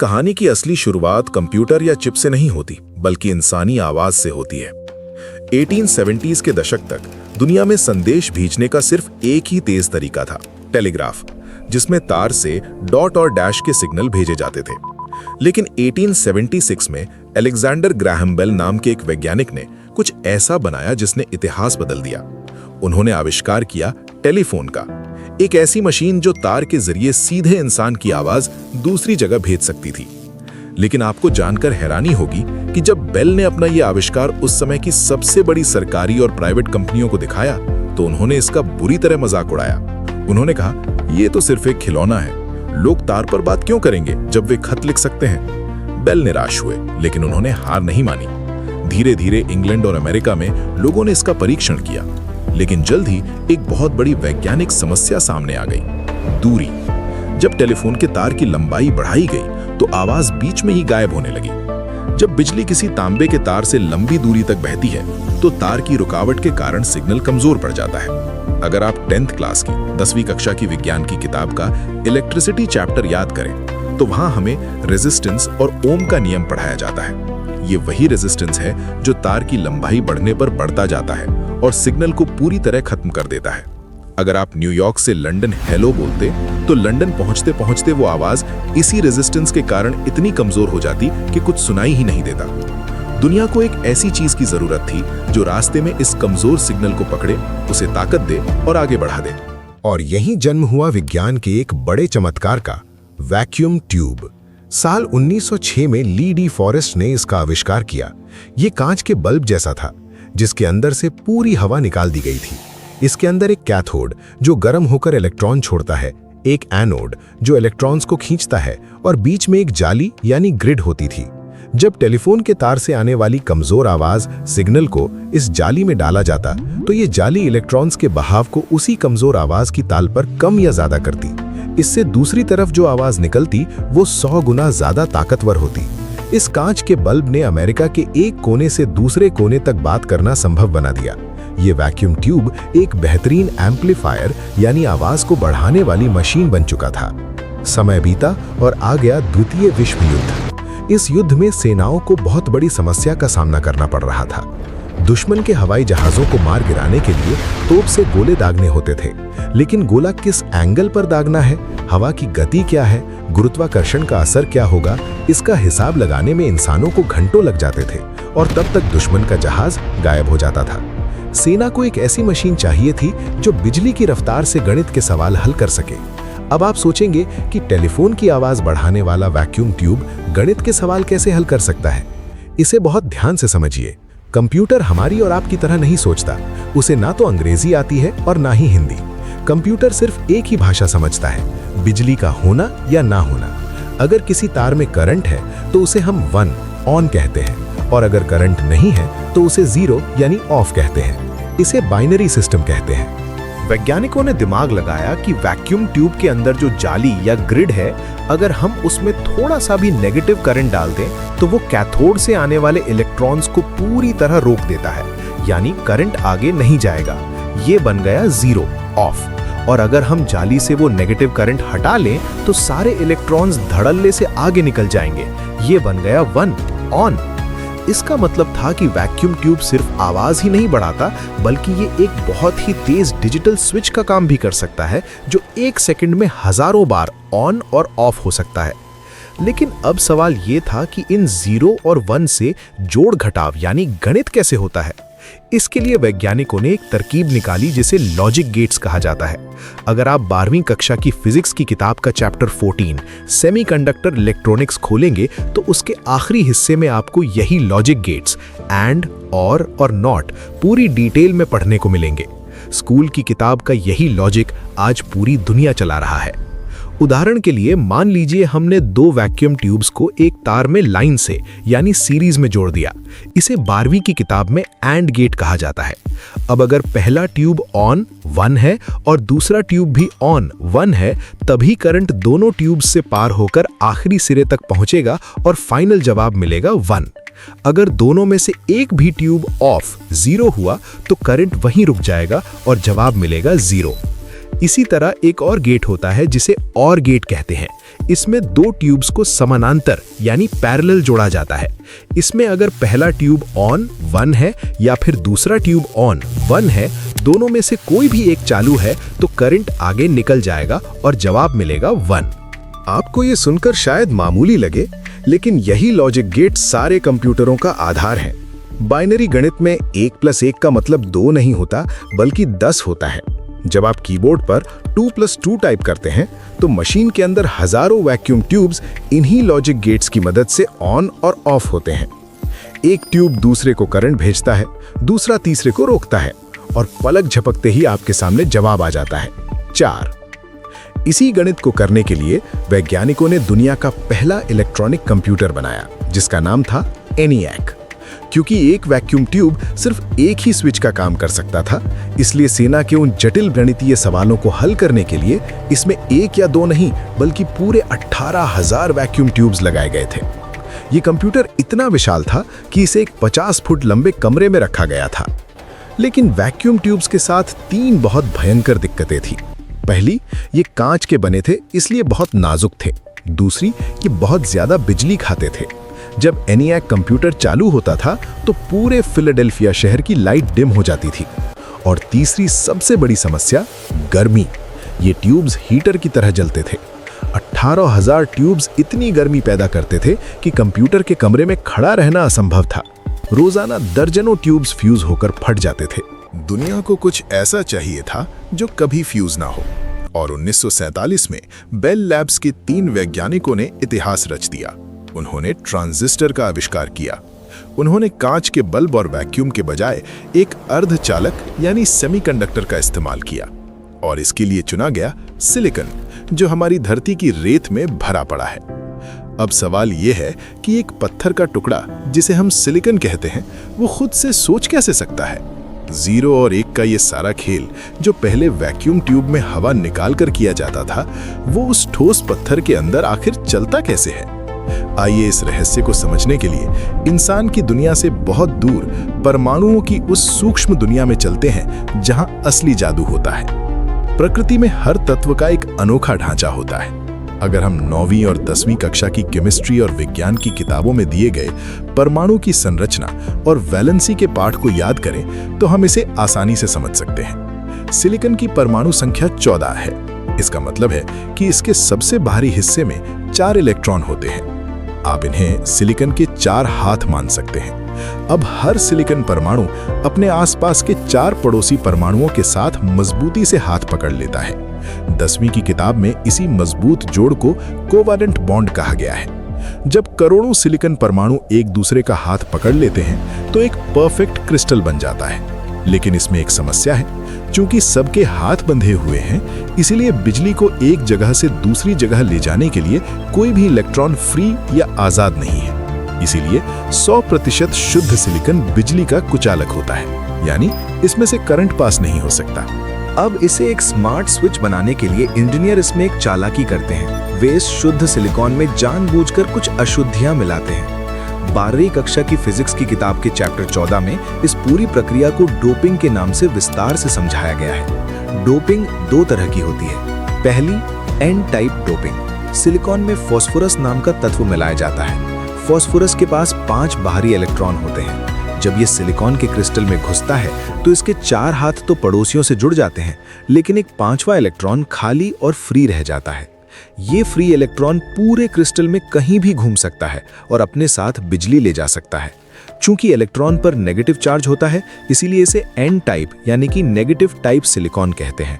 कहानी की असली शुरुआत कंप्यूटर या चिप से नहीं होती, बल्कि इंसानी आवाज से होती है। 1870s के दशक तक दुनिया में संदेश भेजने का सिर्फ एक ही तेज तरीका था, टेलीग्राफ, जिसमें तार से डॉट और डैश के सिग्नल भेजे जाते थे। लेकिन 1876 में अलेक्जेंडर ग्राहम बेल नाम के एक वैज्ञानिक ने कुछ ऐसा बनाया जिसने इतिहास बदल दिया। उन्होंने आविष्कार किया टेलीफोन का, एक ऐसी मशीन जो तार के जरिए सीधे इंसान की आवाज दूसरी जगह भेज सकती थी। लेकिन आपको जानकर हैरानी होगी कि जब बेल ने अपना यह आविष्कार उस समय की सबसे बड़ी सरकारी और प्राइवेट कंपनियों को दिखाया तो उन्होंने इसका बुरी तरह मजाक उड़ाया। उन्होंने कहा, यह तो सिर्फ एक खिलौना है, लोग तार पर बात क्यों करेंगे जब वे खत लिख सकते हैं। बेल निराश हुए, लेकिन उन्होंने हार नहीं मानी। धीरे धीरे इंग्लैंड और अमेरिका में लोगों ने इसका परीक्षण किया, लेकिन जल्द ही एक बहुत बड़ी वैज्ञानिक समस्या सामने आ गई, दूरी। जब टेलीफोन के तार की लंबाई बढ़ाई गई तो आवाज बीच में ही गायब होने लगी। जब बिजली किसी तांबे के तार से लंबी दूरी तक बहती है तो तार की रुकावट के कारण सिग्नल कमजोर पड़ जाता है। अगर आप 10th क्लास की 10वीं कक्षा की विज्ञान की किताब का इलेक्ट्रिसिटी चैप्टर याद करें तो वहां हमें रेजिस्टेंस और ओम का नियम पढ़ाया जाता है। ये वही रेजिस्टेंस है जो तार की लंबाई बढ़ने पर बढ़ता जाता है और सिग्नल को पूरी तरह खत्म कर देता है। अगर आप न्यूयॉर्क से लंदन हेलो बोलते तो लंदन पहुंचते पहुंचते वो आवाज इसी रेजिस्टेंस के कारण इतनी कमजोर हो जाती कि कुछ सुनाई ही नहीं देता। दुनिया को एक ऐसी चीज की जरूरत थी जो रास्ते में इस कमजोर सिग्नल को पकड़े, उसे ताकत दे और आगे बढ़ा दे। और यहीं जन्म हुआ विज्ञान के एक बड़े चमत्कार का, वैक्यूम ट्यूब। साल 1906 में ली डी फॉरेस्ट ने इसका आविष्कार किया। ये कांच के बल्ब जैसा था जिसके अंदर से पूरी हवा निकाल दी गई थी। इसके अंदर एक कैथोड जो गर्म होकर इलेक्ट्रॉन छोड़ता है, एक एनोड जो इलेक्ट्रॉन्स को खींचता है और बीच में एक जाली यानी ग्रिड होती थी। जब टेलीफोन के तार से आने वाली कमजोर आवाज सिग्नल को इस जाली में डाला जाता तो ये जाली इलेक्ट्रॉन्स के बहाव को उसी कमजोर आवाज की ताल पर कम या ज्यादा करती। इससे दूसरी तरफ जो आवाज निकलती वो 100 गुना ज्यादा ताकतवर होती। इस कांच के बल्ब ने अमेरिका के एक कोने से दूसरे कोने तक बात करना संभव बना दिया। ये वैक्यूम ट्यूब एक बेहतरीन एम्पलीफायर यानी आवाज को बढ़ाने वाली मशीन बन चुका था। समय बीता और आ गया द्वितीय विश्व युद्ध। इस युद्ध में सेनाओं को बहुत बड़ी समस्या का सामना करना पड़ रहा था। दुश्मन के हवाई जहाजों को मार गिराने के लिए तोप से गोले दागने होते थे, लेकिन गोला किस एंगल पर दागना है, हवा की गति क्या है, गुरुत्वाकर्षण का असर क्या होगा, इसका हिसाब लगाने में इंसानों को घंटों लग जाते थे और तब तक दुश्मन का जहाज गायब हो जाता था। सेना को एक ऐसी मशीन चाहिए थी जो बिजली की रफ्तार से गणित के सवाल हल कर सके। अब आप सोचेंगे कि टेलीफोन की आवाज बढ़ाने वाला वैक्यूम ट्यूब गणित के सवाल कैसे हल कर सकता है। इसे बहुत ध्यान से समझिए। कंप्यूटर हमारी और आपकी तरह नहीं सोचता। उसे ना तो अंग्रेजी आती है और ना ही हिंदी। कंप्यूटर सिर्फ एक ही भाषा समझता है, बिजली का होना या ना होना। अगर किसी तार में करंट है तो उसे हम 1 ऑन कहते हैं और अगर करंट नहीं है तो उसे 0 यानी ऑफ कहते हैं। इसे बाइनरी सिस्टम कहते हैं। वैज्ञानिकों ने दिमाग लगाया कि वैक्यूम ट्यूब के अंदर जो जाली या ग्रिड है, अगर हम उसमें थोड़ा सा भी नेगेटिव करंट डाल दें तो वो कैथोड से आने वाले इलेक्ट्रॉन्स को पूरी तरह रोक देता है, यानी करंट आगे नहीं जाएगा। ये बन गया 0 ऑफ। और अगर हम जाली से वो नेगेटिव करंट हटा लें तो सारे इलेक्ट्रॉन्स धड़ल्ले से आगे निकल जाएंगे। ये बन गया 1 ऑन। इसका मतलब था कि वैक्यूम ट्यूब सिर्फ आवाज ही नहीं बढ़ाता, बल्कि ये एक बहुत ही तेज डिजिटल स्विच का काम भी कर सकता है जो 1 सेकंड में हजारों बार ऑन और ऑफ हो सकता है। लेकिन अब सवाल ये था कि इन 0 और 1 से जोड़ घटाव यानी गणित कैसे होता है। इसके लिए वैज्ञानिकों ने एक तरकीब निकाली जिसे लॉजिक गेट्स कहा जाता है। अगर आप 12वीं कक्षा की फिजिक्स की किताब का चैप्टर 14 सेमीकंडक्टर इलेक्ट्रॉनिक्स खोलेंगे तो उसके आखिरी हिस्से में आपको यही लॉजिक गेट्स एंड, और नॉट पूरी डिटेल में पढ़ने को मिलेंगे। स्कूल की किताब का यही लॉजिक आज पूरी दुनिया चला रहा है। उदाहरण के लिए मान लीजिए हमने 2 वैक्यूम ट्यूब्स को एक तार में लाइन से यानी सीरीज में जोड़ दिया। इसे 12वीं की किताब में एंड गेट कहा जाता है। अब अगर पहला ट्यूब ऑन 1 है और दूसरा ट्यूब भी ऑन 1 है, तभी करंट दोनों ट्यूब्स से पार होकर आखिरी सिरे तक पहुंचेगा और फाइनल जवाब मिलेगा 1। अगर दोनों में से एक भी ट्यूब ऑफ 0 हुआ तो करंट वहीं रुक जाएगा और जवाब मिलेगा 0। इसी तरह एक और गेट होता है जिसे और गेट कहते हैं। इसमें दो ट्यूब्स को समानांतर यानी पैरेलल जोड़ा जाता है। इसमें अगर पहला ट्यूब ऑन 1 है या फिर दूसरा ट्यूब ऑन 1 है, दोनों में से कोई भी एक चालू है तो करंट आगे निकल जाएगा और जवाब मिलेगा 1। आपको ये सुनकर शायद मामूली लगे, लेकिन यही लॉजिक गेट सारे कंप्यूटरों का आधार है। बाइनरी गणित में 1 + 1 का मतलब 2 नहीं होता बल्कि 10 होता है। जब आप कीबोर्ड पर 2 + 2 टाइप करते हैं तो मशीन के अंदर हजारों वैक्यूम ट्यूब्स इन्हीं लॉजिक गेट्स की मदद से ऑन और ऑफ होते हैं। एक ट्यूब दूसरे को करंट भेजता है, दूसरा तीसरे को रोकता है और पलक झपकते ही आपके सामने जवाब आ जाता है 4। इसी गणित को करने के लिए वैज्ञानिकों ने दुनिया का पहला इलेक्ट्रॉनिक कंप्यूटर बनाया जिसका नाम था ENIAC। क्योंकि एक वैक्यूम ट्यूब सिर्फ एक ही स्विच का काम कर सकता था, इसलिए सेना के उन जटिल गणितीय सवालों को हल करने के लिए इसमें 1 या 2 नहीं बल्कि पूरे 18,000 वैक्यूम ट्यूब्स लगाए गए थे। ये कंप्यूटर इतना विशाल था कि इसे एक 50 फुट लंबे कमरे में रखा गया था। लेकिन वैक्यूम ट्यूब्स के साथ 3 बहुत भयंकर दिक्कतें थी। पहली, ये कांच के बने थे इसलिए बहुत नाजुक थे। दूसरी, ये बहुत ज्यादा बिजली खाते थे। जब ENIAC कंप्यूटर चालू होता था तो पूरे फिलाडेल्फिया शहर की लाइट डिम हो जाती थी। और तीसरी सबसे बड़ी समस्या, गर्मी। ये ट्यूब्स हीटर की तरह जलते थे। 18,000 ट्यूब्स इतनी गर्मी पैदा करते थे कि कंप्यूटर के कमरे में खड़ा रहना असंभव था। रोजाना दर्जनों ट्यूब्स फ्यूज होकर फट जाते थे। दुनिया को कुछ ऐसा चाहिए था जो कभी फ्यूज ना हो, और 1947 में बेल लैब्स के 3 वैज्ञानिकों ने इतिहास रच दिया। उन्होंने ट्रांजिस्टर का आविष्कार किया। उन्होंने कांच के बल्ब और वैक्यूम के बजाय एक अर्धचालक यानी सेमीकंडक्टर का इस्तेमाल किया, और इसके लिए चुना गया सिलिकॉन, जो हमारी धरती की रेत में भरा पड़ा है। अब सवाल यह है कि एक पत्थर का टुकड़ा जिसे हम सिलिकॉन कहते हैं, वो खुद से सोच कैसे सकता है? 0 और 1 का ये सारा खेल जो पहले वैक्यूम ट्यूब में हवा निकाल कर किया जाता था, वो उस ठोस पत्थर के अंदर आखिर चलता कैसे है? आइए इस रहस्य को समझने के लिए इंसान की दुनिया से बहुत दूर परमाणुओं की उस सूक्ष्म दुनिया में चलते हैं जहां असली जादू होता है। प्रकृति में हर तत्व का एक अनोखा ढांचा होता है। अगर हम 9वीं और 10वीं कक्षा की केमिस्ट्री और विज्ञान की किताबों में दिए गए परमाणु की संरचना और वैलेंसी के पाठ को याद करें तो हम इसे आसानी से समझ सकते हैं। सिलिकॉन की परमाणु संख्या 14 है। इसका मतलब है कि इसके सबसे बाहरी हिस्से में 4 इलेक्ट्रॉन होते हैं। आप इन्हें सिलिकॉन के 4 हाथ मान सकते हैं। अब हर सिलिकॉन परमाणु अपने आसपास के 4 पड़ोसी परमाणुओं के साथ मजबूती से हाथ पकड़ लेता है। 10वीं की किताब में इसी मजबूत जोड़ को कोवैलेंट बॉन्ड कहा गया है। जब करोड़ों सिलिकॉन परमाणु एक दूसरे का हाथ पकड़ लेते हैं तो एक परफेक्ट क्रिस्टल बन जाता है। लेकिन इसमें एक समस्या है। चूंकि सबके हाथ बंधे हुए हैं, इसीलिए बिजली को एक जगह से दूसरी जगह ले जाने के लिए कोई भी इलेक्ट्रॉन फ्री या आजाद नहीं है। इसीलिए 100% शुद्ध सिलिकॉन बिजली का कुचालक होता है, यानी इसमें से करंट पास नहीं हो सकता। अब इसे एक स्मार्ट स्विच बनाने के लिए इंजीनियर इसमें एक चालाकी करते हैं। वे इस शुद्ध सिलिकॉन में जानबूझकर कुछ अशुद्धियां मिलाते हैं। 12वीं कक्षा की फिजिक्स की किताब के चैप्टर 14 में इस पूरी प्रक्रिया को डोपिंग के नाम से विस्तार से समझाया गया है। डोपिंग 2 तरह की होती है। पहली, एन टाइप डोपिंग। सिलिकॉन में फास्फोरस नाम का तत्व मिलाया जाता है। फास्फोरस के पास 5 बाहरी इलेक्ट्रॉन होते हैं। जब ये सिलिकॉन के क्रिस्टल में घुसता है तो इसके 4 हाथ तो पड़ोसियों से जुड़ जाते हैं, लेकिन एक 5वां इलेक्ट्रॉन खाली और फ्री रह जाता है। ये फ्री इलेक्ट्रॉन पूरे क्रिस्टल में कहीं भी घूम सकता है और अपने साथ बिजली ले जा सकता है। चूंकि इलेक्ट्रॉन पर नेगेटिव चार्ज होता है, इसीलिए इसे एन टाइप यानी कि नेगेटिव टाइप सिलिकॉन कहते हैं।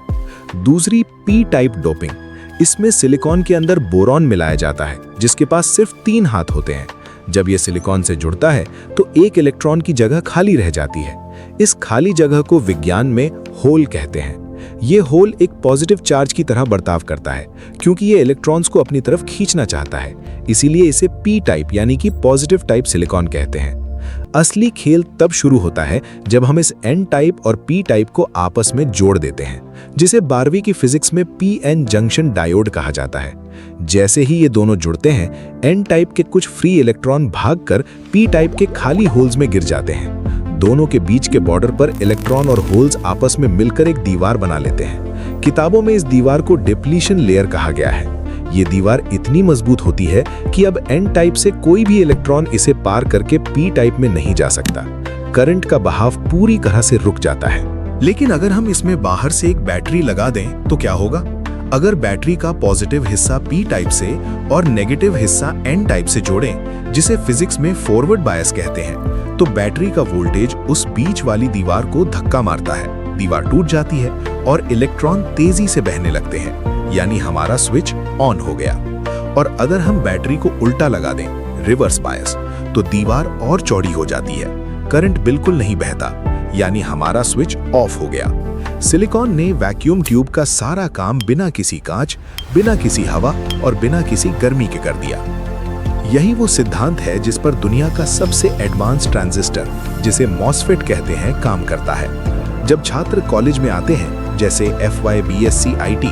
दूसरी, पी टाइप डोपिंग। इसमें सिलिकॉन के अंदर बोरॉन मिलाया जाता है, जिसके पास सिर्फ 3 हाथ होते हैं। जब यह सिलिकॉन से जुड़ता है तो एक इलेक्ट्रॉन की जगह खाली रह जाती है। इस खाली जगह को विज्ञान में होल कहते हैं। ये होल एक पॉजिटिव चार्ज की तरह बर्ताव करता है, क्योंकि ये इलेक्ट्रॉन्स को अपनी तरफ खींचना चाहता है। इसीलिए इसे पी टाइप यानी कि पॉजिटिव टाइप सिलिकॉन कहते हैं। असली खेल तब शुरू होता है जब हम इस एन टाइप और पी टाइप को आपस में जोड़ देते हैं, जिसे 12वीं की फिजिक्स में पीएन जंक्शन डायोड कहा जाता है। जैसे ही ये दोनों जुड़ते हैं, एन टाइप के कुछ फ्री इलेक्ट्रॉन भागकर पी टाइप के खाली होल्स में गिर जाते हैं। दोनों के बीच के बॉर्डर पर इलेक्ट्रॉन और होल्स आपस में मिलकर एक दीवार बना लेते हैं। किताबों में इस दीवार को डिप्लीशन लेयर कहा गया है। ये दीवार इतनी मजबूत होती है कि अब एन टाइप से कोई भी इलेक्ट्रॉन इसे पार करके पी टाइप में नहीं जा सकता। करंट का बहाव पूरी तरह से रुक जाता है। लेकिन अगर हम इसमें बाहर से एक बैटरी लगा दें तो क्या होगा? अगर बैटरी का पॉजिटिव हिस्सा पी टाइप से और नेगेटिव हिस्सा एन टाइप से जोड़ें, जिसे फिजिक्स में फॉरवर्ड बायस कहते हैं, तो बैटरी का वोल्टेज उस बीच वाली दीवार को धक्का मारता है, दीवार टूट जाती है और इलेक्ट्रॉन तेजी से बहने लगते हैं, यानी हमारा स्विच ऑन हो गया। और अगर हम बैटरी को उल्टा लगा दें, रिवर्स बायस, तो दीवार और चौड़ी हो जाती है, करंट बिल्कुल नहीं बहता, यानी हमारा स्विच ऑफ हो गया। सिलिकॉन ने वैक्यूम ट्यूब का सारा काम बिना किसी कांच, बिना किसी हवा और बिना किसी गर्मी के कर दिया। यही वो सिद्धांत है जिस पर दुनिया का सबसे एडवांस ट्रांजिस्टर, जिसे मॉसफेट कहते हैं, काम करता है। जब छात्र कॉलेज में आते हैं, जैसे FY BSc IT,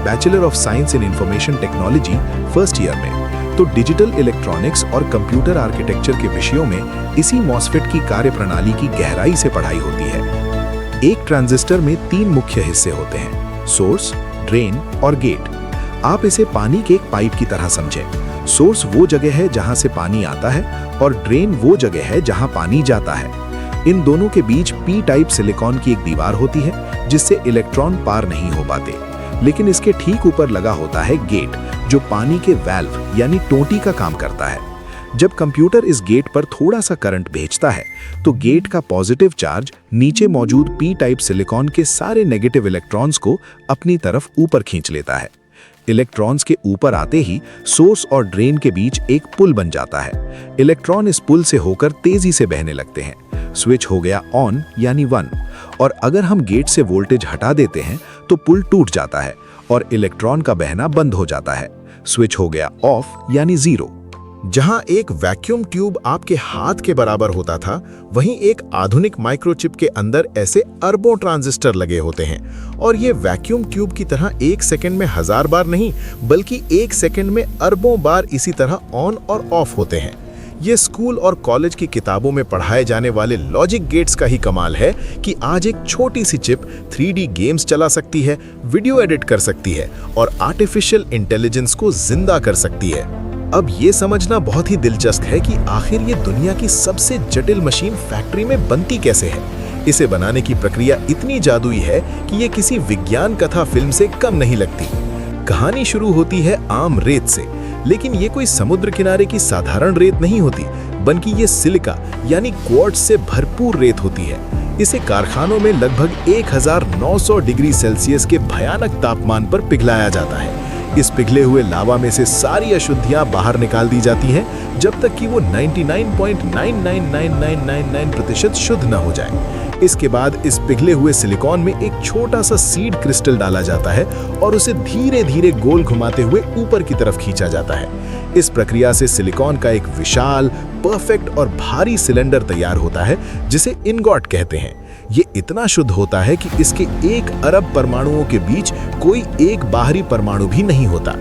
bachelor of science in information technology first year में, तो डिजिटल इलेक्ट्रॉनिक्स और कंप्यूटर आर्किटेक्चर के विषयों में इसी मॉसफेट की कार्यप्रणाली की गहराई से पढ़ाई होती है। एक ट्रांजिस्टर में 3 मुख्य हिस्से होते हैं: सोर्स, ड्रेन और गेट। आप इसे पानी के एक पाइप की तरह समझें। सोर्स वो जगह है जहां से पानी आता है और ड्रेन वो जगह है जहां पानी जाता है। इन दोनों के बीच पी टाइप सिलिकॉन की एक दीवार होती है जिससे इलेक्ट्रॉन पार नहीं हो पाते। लेकिन इसके ठीक ऊपर लगा होता है गेट, जो पानी के वाल्व यानी टोंटी का काम करता है। जब कंप्यूटर इस गेट पर थोड़ा सा करंट भेजता है, तो गेट का पॉजिटिव चार्ज नीचे मौजूद पी टाइप सिलिकॉन के सारे नेगेटिव इलेक्ट्रॉन्स को अपनी तरफ ऊपर खींच लेता है। इलेक्ट्रॉन्स के ऊपर आते ही सोर्स और ड्रेन के बीच एक पुल बन जाता है। इलेक्ट्रॉन इस पुल से होकर तेजी से बहने लगते हैं। स्विच हो गया ऑन यानी 1, और अगर हम गेट से वोल्टेज हटा देते हैं तो पुल टूट जाता है और इलेक्ट्रॉन का बहना बंद हो जाता है। स्विच हो गया ऑफ यानी 0। जहां एक वैक्यूम ट्यूब आपके हाथ के बराबर होता था, वहीं एक आधुनिक माइक्रोचिप के अंदर ऐसे अरबों ट्रांजिस्टर लगे होते हैं। और ये वैक्यूम ट्यूब की तरह 1 सेकंड में 1000 बार नहीं, बल्कि 1 सेकंड में अरबों बार इसी तरह ऑन और ऑफ होते हैं। ये स्कूल और कॉलेज की किताबों में पढ़ाए जाने वाले लॉजिक गेट्स का ही कमाल है कि आज एक छोटी सी चिप 3D गेम्स चला सकती है, वीडियो एडिट कर सकती है और आर्टिफिशियल इंटेलिजेंस को जिंदा कर सकती है। अब ये समझना बहुत ही दिलचस्प है कि आखिर ये दुनिया की सबसे जटिल मशीन फैक्ट्री में बनती कैसे है। इसे बनाने की प्रक्रिया इतनी जादुई है कि ये किसी विज्ञान कथा फिल्म से कम नहीं लगती। कहानी शुरू होती है आम रेत से, लेकिन ये कोई समुद्र किनारे की साधारण रेत नहीं होती, बल्कि ये सिलिका यानी क्वार्ट्ज से भरपूर रेत होती है। इसे कारखानों में लगभग 1900 डिग्री सेल्सियस के भयानक तापमान पर पिघलाया जाता है। इस पिघले हुए लावा में से सारी अशुद्धियां बाहर निकाल दी जाती हैं, जब तक कि वो 99.999999% शुद्ध न हो जाए। इसके बाद इस पिघले हुए सिलिकॉन में एक छोटा सा सीड क्रिस्टल डाला जाता है और उसे धीरे धीरे गोल घुमाते हुए ऊपर की तरफ खींचा जाता है। इस प्रक्रिया से सिलिकॉन का एक विशाल, परफेक्ट और भारी सिलेंडर तैयार होता है, जिसे इनगॉट कहते हैं। ये इतना शुद्ध होता है कि इसके 1 अरब परमाणुओं के बीच कोई एक बाहरी परमाणु भी नहीं होता।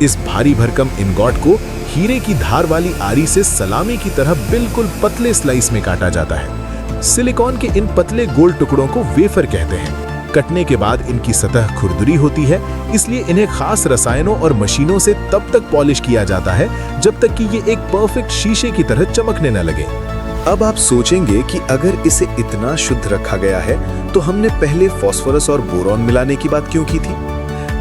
इस भारी भरकम इनगॉट को हीरे की धार वाली आरी से सलामी की तरह बिल्कुल पतले स्लाइस में काटा जाता है। सिलिकॉन के इन पतले गोल टुकड़ों को वेफर कहते हैं। कटने के बाद इनकी सतह खुरदुरी होती है, इसलिए इन्हें खास रसायनों और मशीनों से तब तक पॉलिश किया जाता है जब तक कि ये एक परफेक्ट शीशे की तरह चमकने न लगे। अब आप सोचेंगे कि अगर इसे इतना शुद्ध रखा गया है, तो हमने पहले फास्फोरस और बोरॉन मिलाने की बात क्यों की थी?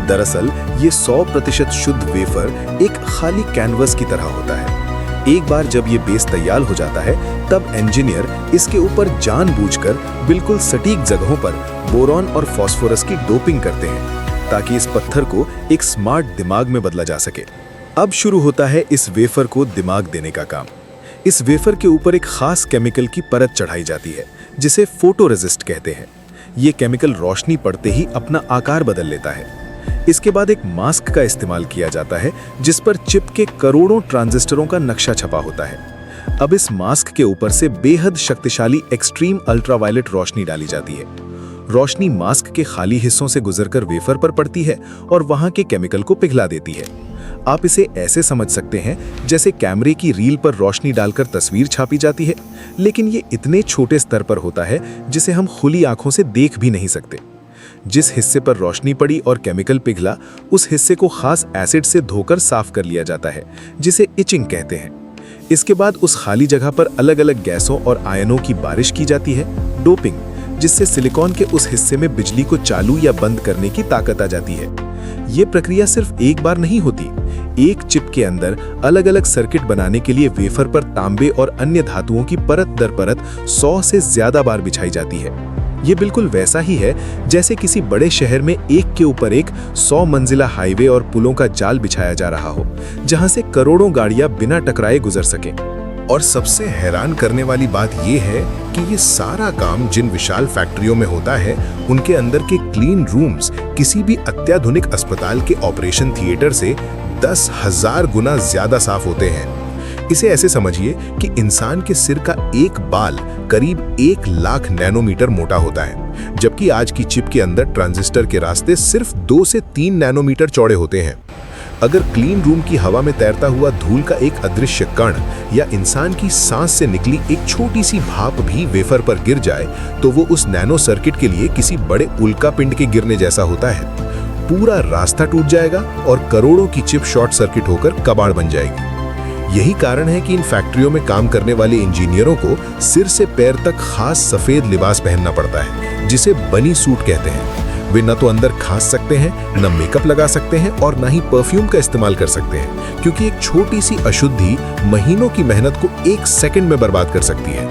दरअसल ये 100% शुद्ध वेफर एक खाली कैनवस की तरह होता है। एक बार जब ये बेस तैयार हो जाता है, तब इंजीनियर इसके ऊपर जानबूझकर बिल्कुल सटीक जगहों पर बोरॉन और फास्फोरस की डोपिंग करते हैं, ताकि इस पत्थर को एक स्मार्ट दिमाग में बदला जा सके। अब शुरू होता है इस वेफर को दिमाग देने का काम। इस वेफर के ऊपर एक खास केमिकल की परत चढ़ाई जाती है, जिसे फोटोरेसिस्ट कहते हैं। ये केमिकल रोशनी पड़ते ही अपना आकार बदल लेता है। इसके बाद एक मास्क का इस्तेमाल किया जाता है, जिस पर चिप के करोड़ों ट्रांजिस्टरों का नक्शा छपा होता है। अब इस मास्क के ऊपर से बेहद शक्तिशाली एक्सट्रीम अल्ट्रावायलेट रोशनी डाली जाती है। रोशनी मास्क के खाली हिस्सों से गुजरकर वेफर पर पड़ती है और वहां के केमिकल को पिघला देती है। आप इसे ऐसे समझ सकते हैं जैसे कैमरे की रील पर रोशनी डालकर तस्वीर छापी जाती है, लेकिन ये इतने छोटे स्तर पर होता है जिसे हम खुली आंखों से देख भी नहीं सकते। जिस हिस्से पर रोशनी पड़ी और केमिकल पिघला, उस हिस्से को खास एसिड से धोकर साफ कर लिया जाता है, जिसे इचिंग कहते हैं। इसके बाद उस खाली जगह पर अलग अलग गैसों और आयनों की बारिश की जाती है, डोपिंग, जिससे सिलिकॉन के उस हिस्से में बिजली को चालू या बंद करने की ताकत आ जाती है। ये प्रक्रिया सिर्फ एक बार नहीं होती। एक चिप के अंदर अलग अलग सर्किट बनाने के लिए वेफर पर तांबे और अन्य धातुओं की परत दर परत 100 से ज्यादा बार बिछाई जाती है। ये बिल्कुल वैसा ही है जैसे किसी बड़े शहर में एक के ऊपर एक 100 मंजिला हाईवे और पुलों का जाल बिछाया जा रहा हो, जहां से करोड़ों गाड़ियां बिना टकराए गुजर सकें। और सबसे हैरान करने वाली बात यह है कि ये सारा काम जिन विशाल फैक्ट्रियों में होता है, उनके अंदर के क्लीन रूम्स किसी भी अत्याधुनिक अस्पताल के ऑपरेशन थिएटर से 10,000 गुना ज्यादा साफ होते हैं। इसे ऐसे समझिए कि इंसान के सिर का एक बाल करीब 1 लाख नैनोमीटर मोटा होता है, जबकि आज की चिप के अंदर ट्रांजिस्टर के रास्ते सिर्फ 2 से 3 नैनोमीटर चौड़े होते हैं। अगर क्लीन रूम की हवा में तैरता हुआ धूल का एक अदृश्य कण या इंसान की सांस से निकली एक छोटी सी भाप भी वेफर पर गिर जाए, तो वो उस नैनो सर्किट के लिए किसी बड़े उल्का पिंड के गिरने जैसा होता है। पूरा रास्ता टूट जाएगा और करोड़ों की चिप शॉर्ट सर्किट होकर कबाड़ बन जाएगी। यही कारण है कि इन फैक्ट्रियों में काम करने वाले इंजीनियरों को सिर से पैर तक खास सफेद लिबास पहनना पड़ता है, जिसे बनी सूट कहते हैं। वे न तो अंदर खांस सकते हैं, न मेकअप लगा सकते हैं और न ही परफ्यूम का इस्तेमाल कर सकते हैं, क्योंकि एक छोटी सी अशुद्धि महीनों की मेहनत को 1 सेकंड में बर्बाद कर सकती है।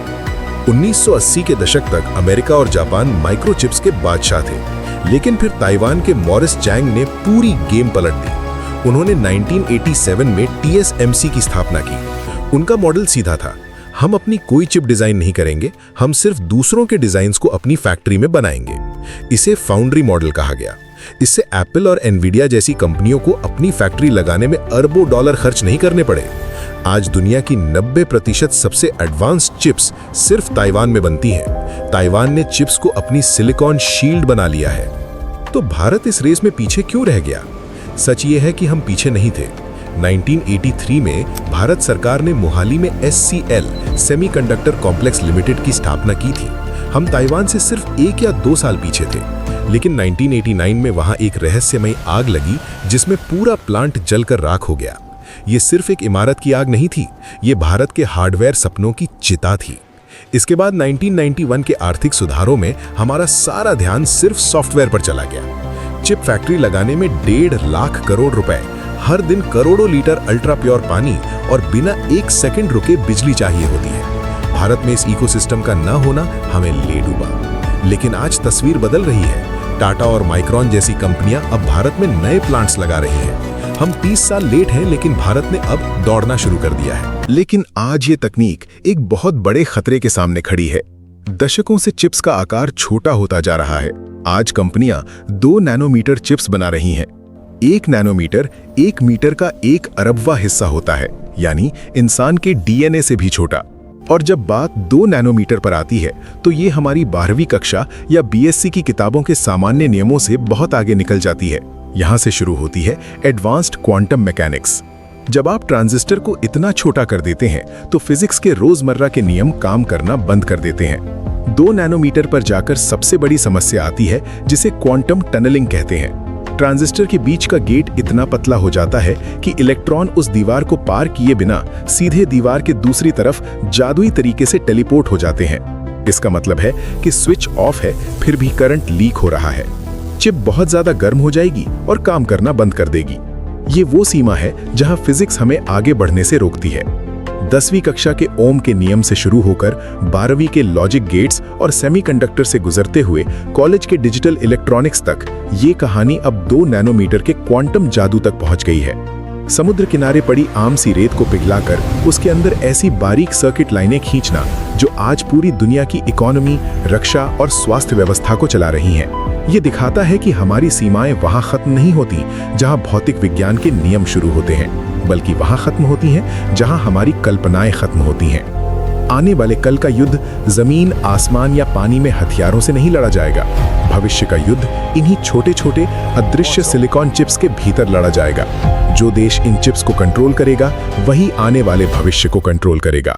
1980 के दशक तक अमेरिका और जापान माइक्रोचिप्स के बादशाह थे, लेकिन फिर ताइवान के मॉरिस चैंग ने पूरी गेम पलट दी। उन्होंने 1987 में TSMC की स्थापना की। उनका मॉडल सीधा था, हम अपनी कोई चिप डिजाइन नहीं करेंगे, हम सिर्फ दूसरों के डिजाइन्स को अपनी फैक्ट्री में बनाएंगे। इसे फाउंड्री मॉडल कहा गया। इससे एप्पल और एनवीडिया जैसी कंपनियों को अपनी फैक्ट्री लगाने में अरबों डॉलर खर्च नहीं करने पड़े। आज दुनिया की 90% सबसे एडवांस्ड चिप्स सिर्फ ताइवान में बनती हैं। ताइवान ने चिप्स को अपनी सिलिकॉन शील्ड बना लिया है। तो भारत इस रेस में पीछे क्यों रह गया? सच ये है कि हम पीछे नहीं थे। 1983 में भारत सरकार ने मोहाली में SCL सेमीकंडक्टर कॉम्प्लेक्स लिमिटेड की स्थापना की थी। हम ताइवान से सिर्फ 1 या 2 साल पीछे थे, लेकिन 1989 में वहां एक रहस्यमयी आग लगी जिसमें पूरा प्लांट जलकर राख हो गया। ये सिर्फ एक इमारत की आग नहीं थी, ये भारत के हार्डवेयर सपनों की चिता थी। इसके बाद 1991 के आर्थिक सुधारों में हमारा सारा ध्यान सिर्फ सॉफ्टवेयर पर चला गया। चिप फैक्ट्री लगाने में 1.5 लाख करोड़ रुपए, हर दिन करोड़ों लीटर अल्ट्रा प्योर पानी और बिना 1 सेकंड रुके बिजली चाहिए होती है। भारत में इस इकोसिस्टम का न होना हमें ले डूबा। लेकिन आज तस्वीर बदल रही है। टाटा और माइक्रॉन जैसी कंपनियां अब भारत में नए प्लांट्स लगा रही हैं। हम 30 साल लेट हैं, लेकिन भारत ने अब दौड़ना शुरू कर दिया है। लेकिन आज ये तकनीक एक बहुत बड़े खतरे के सामने खड़ी है। दशकों से चिप्स का आकार छोटा होता जा रहा है। आज कंपनियां 2 नैनोमीटर चिप्स बना रही हैं। 1 नैनोमीटर 1 मीटर का 1 अरबवां हिस्सा होता है, यानी इंसान के DNA से भी छोटा। और जब बात 2 नैनोमीटर पर आती है, तो ये हमारी 12वीं कक्षा या BSc की किताबों के सामान्य नियमों से बहुत आगे निकल जाती है। यहाँ से शुरू होती है एडवांस्ड क्वांटम मैकेनिक्स। जब आप ट्रांजिस्टर को इतना छोटा कर देते हैं, तो फिजिक्स के रोजमर्रा के नियम काम करना बंद कर देते हैं। 2 नैनोमीटर पर जाकर सबसे बड़ी समस्या आती है, जिसे क्वांटम टनलिंग कहते हैं। ट्रांजिस्टर के बीच का गेट इतना पतला हो जाता है कि इलेक्ट्रॉन उस दीवार को पार किए बिना सीधे दीवार के दूसरी तरफ जादुई तरीके से टेलीपोर्ट हो जाते हैं। इसका मतलब है कि स्विच ऑफ है, फिर भी करंट लीक हो रहा है। चिप बहुत ज्यादा गर्म हो जाएगी और काम करना बंद कर देगी। ये वो सीमा है जहां फिजिक्स हमें आगे बढ़ने से रोकती है। 10वीं कक्षा के ओम के नियम से शुरू होकर 12वीं के लॉजिक गेट्स और सेमीकंडक्टर से गुजरते हुए कॉलेज के डिजिटल इलेक्ट्रॉनिक्स तक, ये कहानी अब 2 नैनोमीटर के क्वांटम जादू तक पहुंच गई है। समुद्र किनारे पड़ी आम सी रेत को पिघलाकर उसके अंदर ऐसी बारीक सर्किट लाइनें खींचना जो आज पूरी दुनिया की इकोनॉमी, रक्षा और स्वास्थ्य व्यवस्था को चला रही हैं। ये दिखाता है कि हमारी सीमाएं वहां खत्म नहीं होती जहां भौतिक विज्ञान के नियम शुरू होते हैं, बल्कि वहां खत्म होती हैं जहां हमारी कल्पनाएं खत्म होती हैं। आने वाले कल का युद्ध जमीन, आसमान या पानी में हथियारों से नहीं लड़ा जाएगा। भविष्य का युद्ध इन्हीं छोटे छोटे अदृश्य सिलिकॉन चिप्स के भीतर लड़ा जाएगा। जो देश इन चिप्स को कंट्रोल करेगा, वही आने वाले भविष्य को कंट्रोल करेगा।